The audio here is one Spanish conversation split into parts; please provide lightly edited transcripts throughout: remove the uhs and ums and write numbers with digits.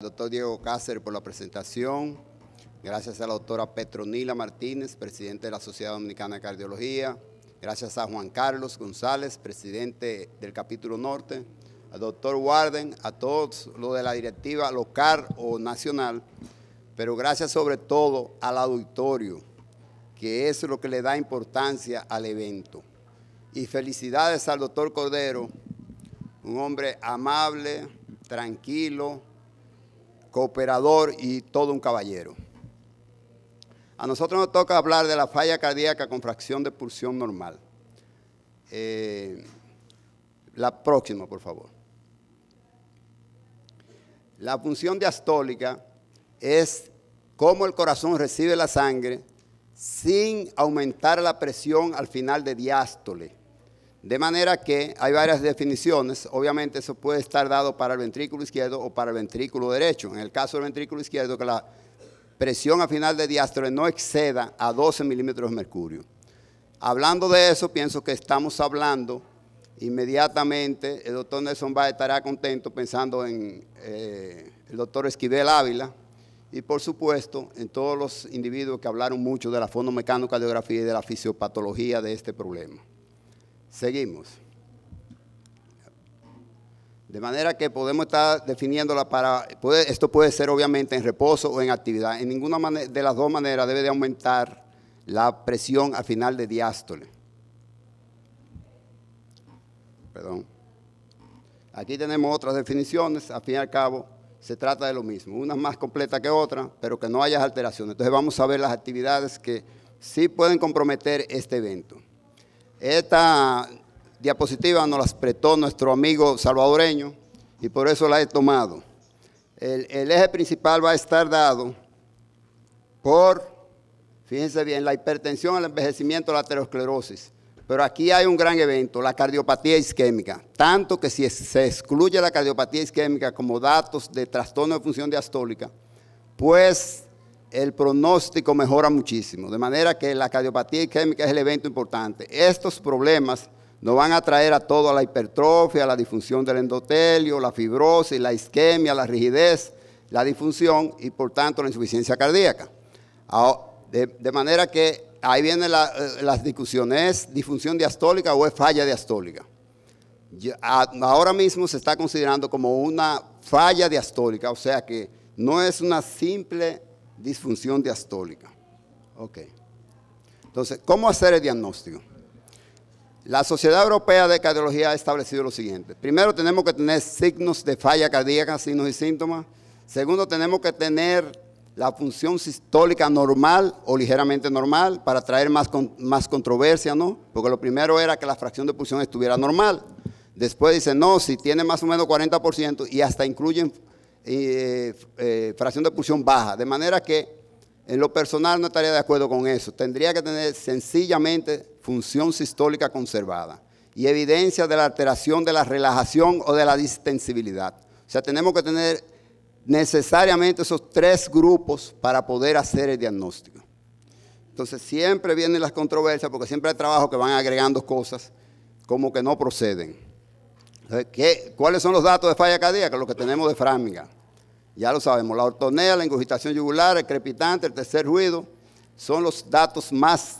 Doctor Diego Cáceres por la presentación. Gracias a la doctora Petronila Martínez, presidente de la Sociedad Dominicana de Cardiología. Gracias a Juan Carlos González, presidente del capítulo norte. Al doctor Warden, a todos los de la directiva local o nacional. Pero gracias sobre todo al auditorio, que es lo que le da importancia al evento. Y felicidades al doctor Cordero, un hombre amable, tranquilo, cooperador y todo un caballero. A nosotros nos toca hablar de la falla cardíaca con fracción de pulsión normal. La próxima, por favor. La función diastólica es cómo el corazón recibe la sangre sin aumentar la presión al final de diástole. De manera que hay varias definiciones. Obviamente eso puede estar dado para el ventrículo izquierdo o para el ventrículo derecho. En el caso del ventrículo izquierdo, que la presión al final de diástole no exceda a 12 milímetros de mercurio. Hablando de eso, pienso que estamos hablando inmediatamente, el doctor Nelson Báez estará contento pensando en el doctor Esquivel Ávila y por supuesto en todos los individuos que hablaron mucho de la fonomecanocardiografía y de la fisiopatología de este problema. Seguimos. De manera que podemos estar definiéndola esto puede ser obviamente en reposo o en actividad. En ninguna de las dos maneras debe de aumentar la presión al final de diástole. Perdón. Aquí tenemos otras definiciones, al fin y al cabo se trata de lo mismo. Una más completa que otra, pero que no haya alteraciones. Entonces vamos a ver las actividades que sí pueden comprometer este evento. Esta diapositiva nos las prestó nuestro amigo salvadoreño y por eso la he tomado. El eje principal va a estar dado por, fíjense bien, la hipertensión, el envejecimiento, la aterosclerosis. Pero aquí hay un gran evento, la cardiopatía isquémica. Tanto que si se excluye la cardiopatía isquémica como datos de trastorno de función diastólica, pues el pronóstico mejora muchísimo, de manera que la cardiopatía isquémica es el evento importante. Estos problemas nos van a traer a todo, a la hipertrofia, a la disfunción del endotelio, la fibrosis, la isquemia, la rigidez, la disfunción y por tanto la insuficiencia cardíaca. De manera que ahí vienen las discusiones, ¿es disfunción diastólica o es falla diastólica? Ahora mismo se está considerando como una falla diastólica, o sea que no es una simple disfunción diastólica. Ok. Entonces, ¿cómo hacer el diagnóstico? La Sociedad Europea de Cardiología ha establecido lo siguiente. Primero, tenemos que tener signos de falla cardíaca, signos y síntomas. Segundo, tenemos que tener la función sistólica normal o ligeramente normal para traer más controversia, ¿no? Porque lo primero era que la fracción de pulsión estuviera normal. Después dicen, no, si tiene más o menos 40% y hasta incluyen fracción de pulsión baja, de manera que en lo personal no estaría de acuerdo con eso. Tendría que tener sencillamente función sistólica conservada y evidencia de la alteración de la relajación o de la distensibilidad. O sea, tenemos que tener necesariamente esos tres grupos para poder hacer el diagnóstico. Entonces siempre vienen las controversias porque siempre hay trabajos que van agregando cosas como que no proceden. ¿Cuáles son los datos de falla cardíaca? Los que tenemos de Framingham. Ya lo sabemos, la ortonea, la ingurgitación yugular, el crepitante, el tercer ruido, son los datos más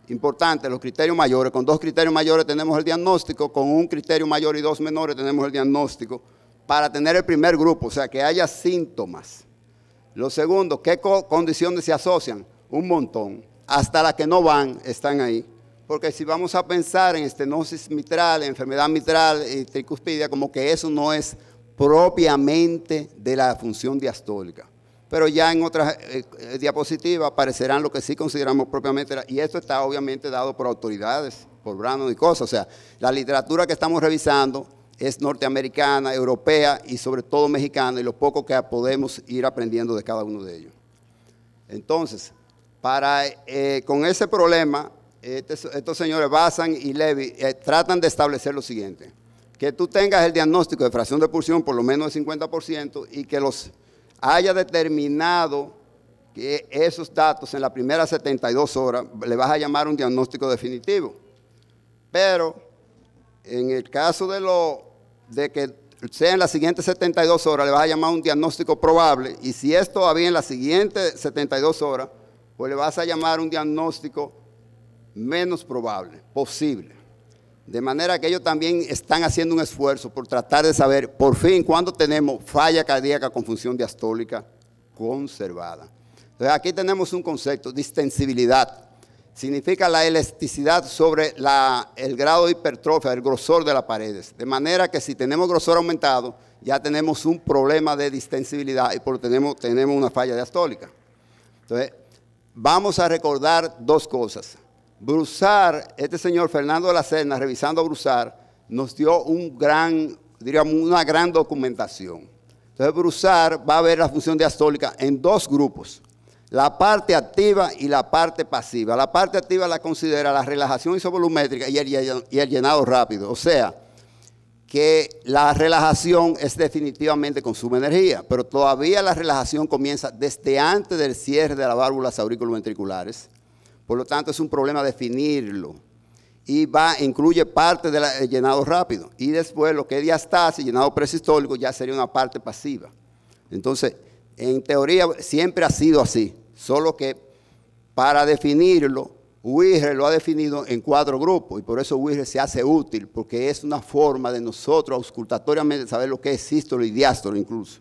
importantes, los criterios mayores. Con dos criterios mayores tenemos el diagnóstico, con un criterio mayor y dos menores tenemos el diagnóstico para tener el primer grupo, o sea, que haya síntomas. Lo segundo, ¿qué condiciones se asocian? Un montón. Hasta las que no van, están ahí. Porque si vamos a pensar en estenosis mitral, enfermedad mitral y tricuspidia, como que eso no es propiamente de la función diastólica. Pero ya en otras diapositivas aparecerán lo que sí consideramos propiamente, y esto está obviamente dado por autoridades, por Brannon y cosas. O sea, la literatura que estamos revisando es norteamericana, europea y sobre todo mexicana, y lo poco que podemos ir aprendiendo de cada uno de ellos. Entonces, con ese problema, estos señores Bazan y Levy tratan de establecer lo siguiente: que tú tengas el diagnóstico de fracción de pulsión por lo menos del 50% y que los haya determinado que esos datos en las primeras 72 horas le vas a llamar un diagnóstico definitivo. Pero en el caso de que sea en las siguientes 72 horas, le vas a llamar un diagnóstico probable, y si es todavía en las siguientes 72 horas, pues le vas a llamar un diagnóstico menos probable, posible. De manera que ellos también están haciendo un esfuerzo por tratar de saber, por fin, cuándo tenemos falla cardíaca con función diastólica conservada. Entonces, aquí tenemos un concepto, distensibilidad. Significa la elasticidad sobre el grado de hipertrofia, el grosor de las paredes. De manera que si tenemos grosor aumentado, ya tenemos un problema de distensibilidad y por lo tanto tenemos una falla diastólica. Entonces, vamos a recordar dos cosas. Broussard, este señor Fernando de la Serna, revisando a Broussard, nos dio una gran documentación. Entonces, Broussard va a ver la función diastólica en dos grupos. La parte activa y la parte pasiva. La parte activa la considera la relajación isovolumétrica y el llenado rápido. O sea, que la relajación es definitivamente consume energía, pero todavía la relajación comienza desde antes del cierre de las válvulas auriculoventriculares. Por lo tanto, es un problema definirlo. Y incluye parte del llenado rápido. Y después lo que es diastasis, llenado presistólico, ya sería una parte pasiva. Entonces, en teoría siempre ha sido así. Solo que para definirlo, Wigner lo ha definido en 4 grupos y por eso Wigner se hace útil, porque es una forma de nosotros auscultatoriamente saber lo que es sístole y diástole incluso.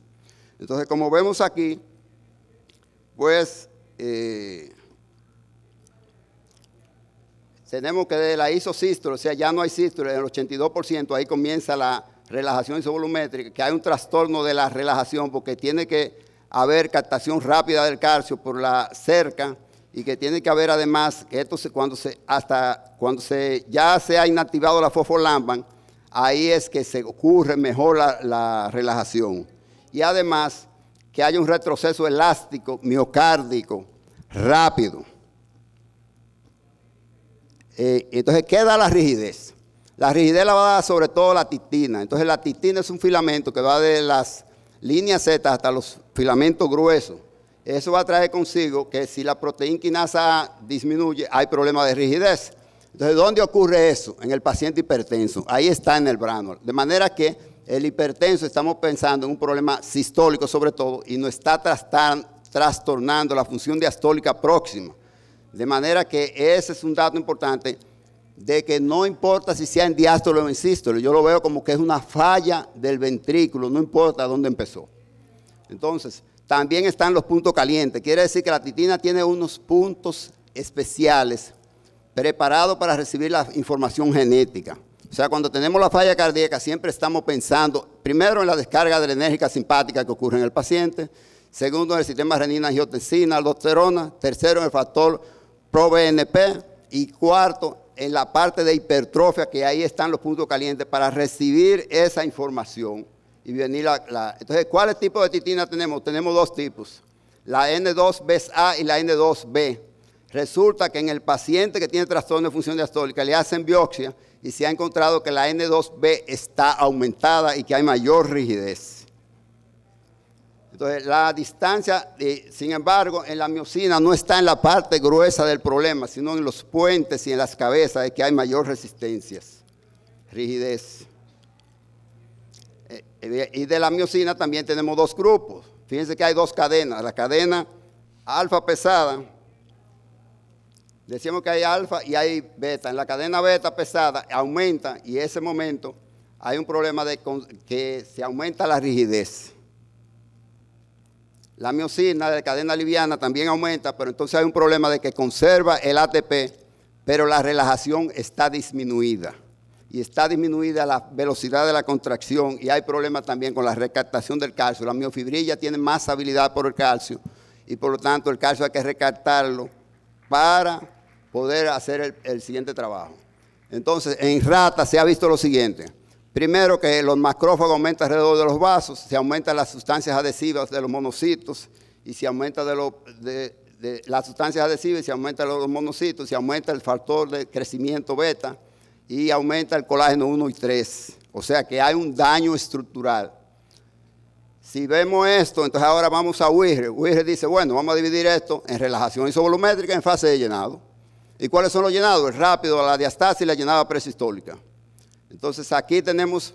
Entonces, como vemos aquí, pues tenemos que de la isosístole, o sea, ya no hay sístole, en el 82%, ahí comienza la relajación isovolumétrica, que hay un trastorno de la relajación porque tiene que haber captación rápida del calcio por la cerca y que tiene que haber además, que esto cuando ya se ha inactivado la fosfolampam, ahí es que se ocurre mejor la relajación. Y además que haya un retroceso elástico, miocárdico, rápido. Entonces, ¿qué da la rigidez? La rigidez la va a dar sobre todo la titina. Entonces, la titina es un filamento que va de las líneas Z hasta los filamentos gruesos. Eso va a traer consigo que si la proteína quinasa A disminuye, hay problema de rigidez. Entonces, ¿dónde ocurre eso? En el paciente hipertenso. Ahí está en el Branwell. De manera que el hipertenso, estamos pensando en un problema sistólico sobre todo, y nos está trastornando la función diastólica próxima. De manera que ese es un dato importante de que no importa si sea en diástole o en sístole, yo lo veo como que es una falla del ventrículo, no importa dónde empezó. Entonces, también están los puntos calientes. Quiere decir que la titina tiene unos puntos especiales preparados para recibir la información genética. O sea, cuando tenemos la falla cardíaca, siempre estamos pensando, primero en la descarga adrenérgica simpática que ocurre en el paciente, segundo en el sistema renina-angiotensina, aldosterona, tercero en el factor pro-BNP y cuarto en la parte de hipertrofia, que ahí están los puntos calientes para recibir esa información y venir Entonces, ¿cuáles tipos de titina tenemos? Tenemos 2 tipos, la N2-BA y la N2B. Resulta que en el paciente que tiene trastorno de función diastólica le hacen biopsia y se ha encontrado que la N2B está aumentada y que hay mayor rigidez. Entonces, la distancia, sin embargo, en la miocina no está en la parte gruesa del problema, sino en los puentes y en las cabezas, es que hay mayor resistencia, rigidez. Y de la miocina también tenemos 2 grupos. Fíjense que hay 2 cadenas. La cadena alfa pesada, decimos que hay alfa y hay beta. En la cadena beta pesada aumenta y en ese momento hay un problema de que se aumenta la rigidez. La miocina de cadena liviana también aumenta, pero entonces hay un problema de que conserva el ATP, pero la relajación está disminuida. Y está disminuida la velocidad de la contracción y hay problemas también con la recaptación del calcio. La miofibrilla tiene más habilidad por el calcio y por lo tanto el calcio hay que recaptarlo para poder hacer el siguiente trabajo. Entonces, en ratas se ha visto lo siguiente. Primero, que los macrófagos aumentan alrededor de los vasos, se aumentan las sustancias adhesivas de los monocitos y se aumenta las sustancias adhesivas y se aumentan los monocitos, se aumenta el factor de crecimiento beta y aumenta el colágeno 1 y 3. O sea que hay un daño estructural. Si vemos esto, entonces ahora vamos a Wigner. Wigner dice, bueno, vamos a dividir esto en relajación isovolumétrica en fase de llenado. ¿Y cuáles son los llenados? El rápido, la diastasis y la llenada presistólica. Entonces aquí tenemos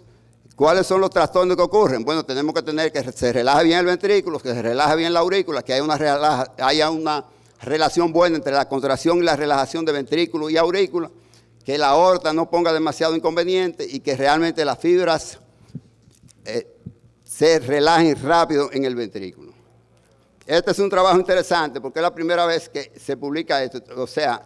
¿Cuáles son los trastornos que ocurren? Bueno, tenemos que tener que se relaje bien el ventrículo, que se relaje bien la aurícula, que haya una relación buena entre la contracción y la relajación de ventrículo y aurícula, que la aorta no ponga demasiado inconveniente y que realmente las fibras se relajen rápido en el ventrículo. Este es un trabajo interesante porque es la primera vez que se publica esto, o sea,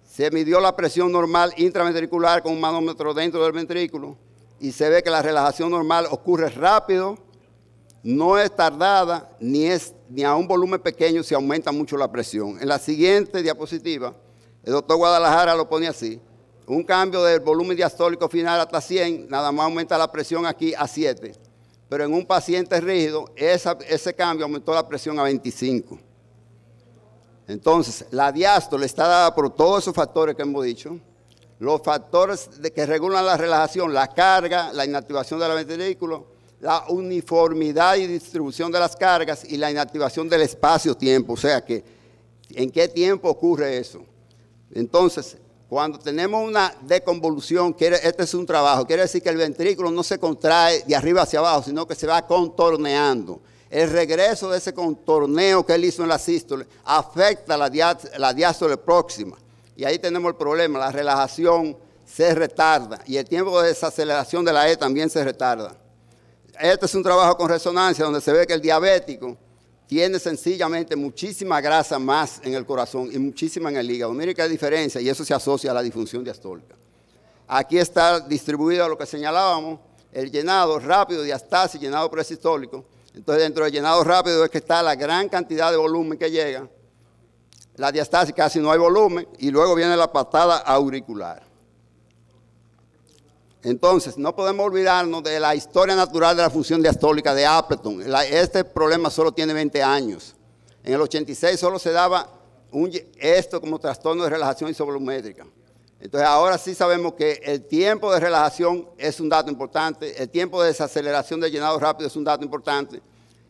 se midió la presión normal intraventricular con un manómetro dentro del ventrículo y se ve que la relajación normal ocurre rápido, no es tardada, ni a un volumen pequeño se aumenta mucho la presión. En la siguiente diapositiva, el doctor Guadalajara lo pone así: un cambio del volumen diastólico final hasta 100, nada más aumenta la presión aquí a 7, pero en un paciente rígido, ese cambio aumentó la presión a 25. Entonces, la diástole está dada por todos esos factores que hemos dicho, los factores que regulan la relajación, la carga, la inactivación del ventrículo, la uniformidad y distribución de las cargas y la inactivación del espacio-tiempo, o sea que en qué tiempo ocurre eso. Entonces, cuando tenemos una deconvolución, este es un trabajo, quiere decir que el ventrículo no se contrae de arriba hacia abajo, sino que se va contorneando. El regreso de ese contorneo que él hizo en la sístole afecta la diástole próxima. Y ahí tenemos el problema, la relajación se retarda y el tiempo de desaceleración de la E también se retarda. Este es un trabajo con resonancia donde se ve que el diabético tiene sencillamente muchísima grasa más en el corazón y muchísima en el hígado. Mire qué diferencia, y eso se asocia a la disfunción diastólica. Aquí está distribuido lo que señalábamos, el llenado rápido, diastasis, llenado presistólico. Entonces, dentro del llenado rápido es que está la gran cantidad de volumen que llega. La diastasis casi no hay volumen y luego viene la patada auricular. Entonces, no podemos olvidarnos de la historia natural de la función diastólica de Appleton. Este problema solo tiene 20 años. En el 86 solo se daba esto como trastorno de relajación isovolumétrica. Entonces, ahora sí sabemos que el tiempo de relajación es un dato importante, el tiempo de desaceleración del llenado rápido es un dato importante,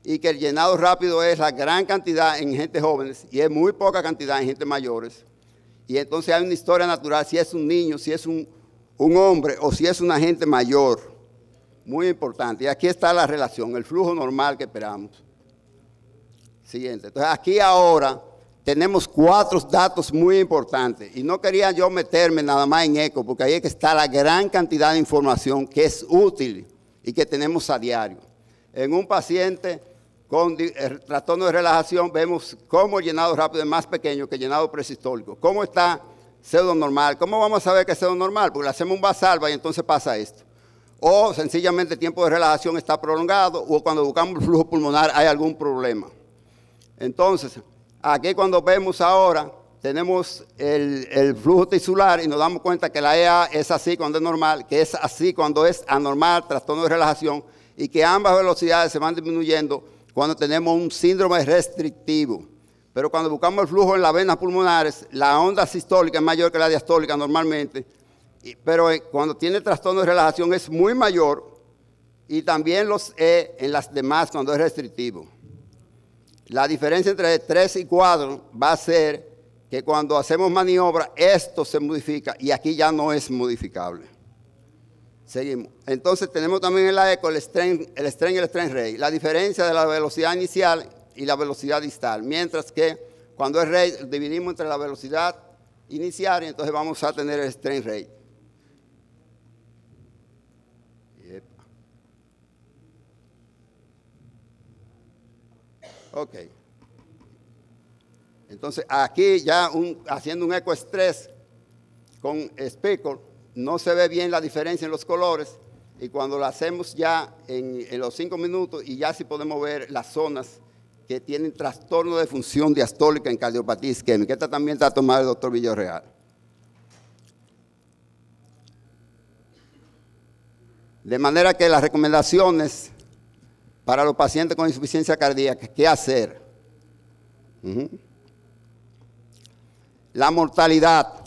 y que el llenado rápido es la gran cantidad en gente jóvenes y es muy poca cantidad en gente mayores. Y entonces hay una historia natural, si es un niño, si es un hombre o si es una gente mayor, muy importante. Y aquí está la relación, el flujo normal que esperamos. Siguiente. Entonces aquí ahora tenemos 4 datos muy importantes y no quería yo meterme nada más en eco porque ahí es que está la gran cantidad de información que es útil y que tenemos a diario. En un paciente con trastorno de relajación vemos cómo el llenado rápido es más pequeño que el llenado presistólico. ¿Cómo está pseudonormal? ¿Cómo vamos a saber que es pseudonormal? Porque le hacemos un Valsalva y entonces pasa esto. O sencillamente el tiempo de relajación está prolongado o cuando buscamos el flujo pulmonar hay algún problema. Entonces, aquí cuando vemos ahora, tenemos el flujo tisular y nos damos cuenta que la EA es así cuando es normal, que es así cuando es anormal, trastorno de relajación, y que ambas velocidades se van disminuyendo cuando tenemos un síndrome restrictivo. Pero cuando buscamos el flujo en las venas pulmonares, la onda sistólica es mayor que la diastólica normalmente, pero cuando tiene trastorno de relajación es muy mayor, y también los E en las demás cuando es restrictivo. La diferencia entre 3 y 4 va a ser que cuando hacemos maniobra, esto se modifica y aquí ya no es modificable. Seguimos. Entonces tenemos también en la eco el strain y el strain rate, la diferencia de la velocidad inicial y la velocidad distal, mientras que cuando es rate dividimos entre la velocidad inicial y entonces vamos a tener el strain rate. Ok. Entonces aquí ya haciendo un ecoestrés con speckle, no se ve bien la diferencia en los colores y cuando lo hacemos ya en los 5 minutos y ya sí podemos ver las zonas que tienen trastorno de función diastólica en cardiopatía isquémica. Esta también está tomada el doctor Villarreal. De manera que las recomendaciones para los pacientes con insuficiencia cardíaca, ¿qué hacer? La mortalidad.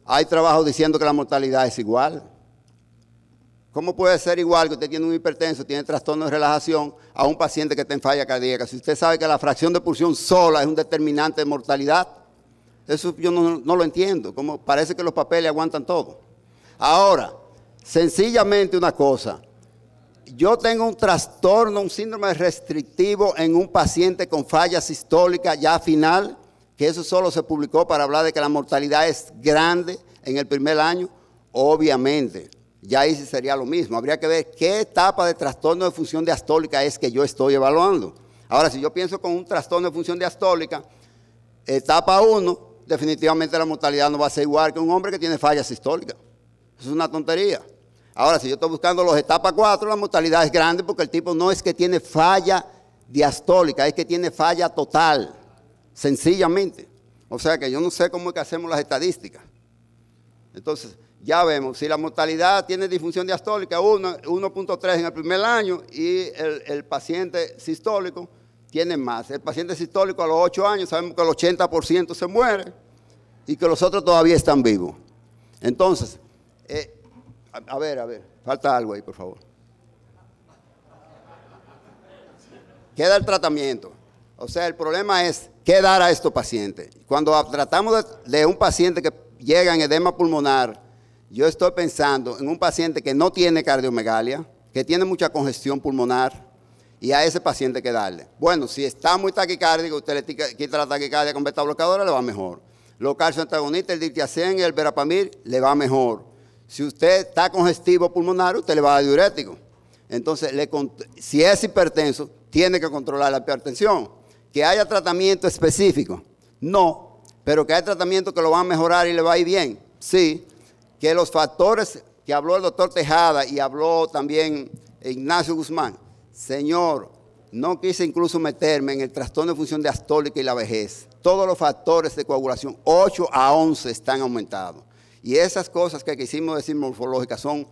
Hay trabajos diciendo que la mortalidad es igual. ¿Cómo puede ser igual que usted tiene un hipertenso, tiene trastorno de relajación, a un paciente que está en falla cardíaca? Si usted sabe que la fracción de pulsión sola es un determinante de mortalidad, eso yo no lo entiendo. Como parece que los papeles aguantan todo. Ahora, sencillamente una cosa, yo tengo un trastorno, un síndrome restrictivo en un paciente con falla sistólica ya final, que eso solo se publicó para hablar de que la mortalidad es grande en el primer año, obviamente, ya ahí sí sería lo mismo. Habría que ver qué etapa de trastorno de función diastólica es que yo estoy evaluando. Ahora, si yo pienso con un trastorno de función diastólica, etapa 1, definitivamente la mortalidad no va a ser igual que un hombre que tiene falla sistólica. Eso es una tontería. Ahora, si yo estoy buscando los etapa 4, la mortalidad es grande porque el tipo no es que tiene falla diastólica, es que tiene falla total, sencillamente. O sea que yo no sé cómo es que hacemos las estadísticas. Entonces, ya vemos, si la mortalidad tiene disfunción diastólica 1.3 en el primer año y el paciente sistólico tiene más. El paciente sistólico a los 8 años sabemos que el 80% se muere y que los otros todavía están vivos. Entonces, a ver, falta algo ahí, por favor. Queda el tratamiento. O sea, el problema es qué dar a estos pacientes. Cuando tratamos de un paciente que llega en edema pulmonar, yo estoy pensando en un paciente que no tiene cardiomegalia, que tiene mucha congestión pulmonar, y a ese paciente que darle. Bueno, si está muy taquicárdico, usted le quita la taquicardia con beta bloqueadora, le va mejor. Los calcioantagonistas, el diltiazem y el verapamil, le va mejor. Si usted está congestivo pulmonar, usted le va a dar diurético. Entonces, si es hipertenso, tiene que controlar la hipertensión. Que haya tratamiento específico, no, pero que haya tratamiento que lo va a mejorar y le va a ir bien, sí. Que los factores que habló el doctor Tejada y habló también Ignacio Guzmán, señor, no quise incluso meterme en el trastorno de función diastólica y la vejez. Todos los factores de coagulación, 8 a 11 están aumentados. Y esas cosas que quisimos decir morfológicas son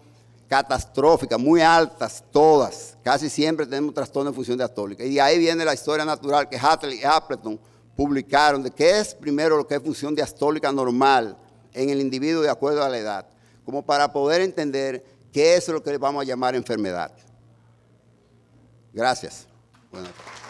catastróficas, muy altas todas. Casi siempre tenemos trastorno de función diastólica. Y de ahí viene la historia natural que Hartley y Appleton publicaron de qué es primero lo que es función diastólica normal en el individuo de acuerdo a la edad, como para poder entender qué es lo que vamos a llamar enfermedad. Gracias. Buenas tardes.